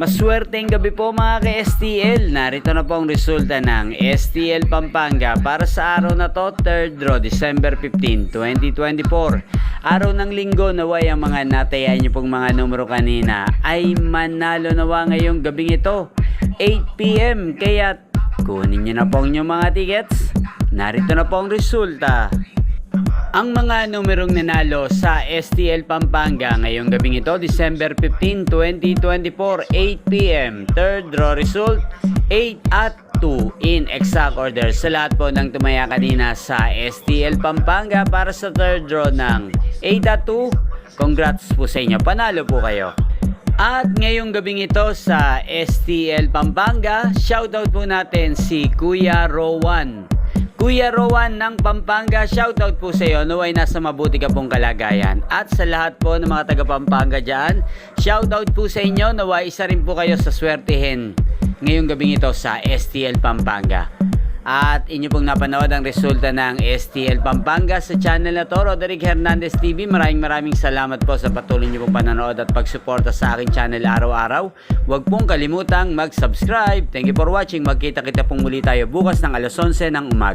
Maswerteng gabi po mga ka-STL. Narito na po ang resulta ng STL Pampanga para sa araw na to, 3rd draw, December 15, 2024. Araw ng linggo, naway ang mga natayan niyo pong mga numero kanina ay manalo nawa ngayong gabing ito, 8 PM. Kaya kunin niyo na po ang inyong mga tickets. Narito na po ang resulta. Ang mga numerong nanalo sa STL Pampanga ngayong gabing ito, December 15, 2024, 8 PM. Third draw result, 8 at 2 in exact order. Sa lahat po ng tumaya kanina sa STL Pampanga para sa third draw ng 8 at 2, congrats po sa inyo. Panalo po kayo. At ngayong gabing ito sa STL Pampanga, shoutout po natin si Kuya Rowan. Kuya Rowan ng Pampanga, shoutout po sa iyo. Naway nasa mabuti ka pong kalagayan. At sa lahat po ng mga taga Pampanga dyan, shoutout po sa inyo. Naway isa rin po kayo sa swertihin ngayong gabing ito sa STL Pampanga. At inyo pong napanood ang resulta ng STL Pampanga sa channel na to, Roderick Hernandez TV. Maraming salamat po sa patuloy niyo pong panonood at pagsuporta sa aking channel araw-araw. Huwag pong kalimutang mag-subscribe. Thank you for watching. Magkita-kita pong muli tayo bukas ng alas 11 ng umaga.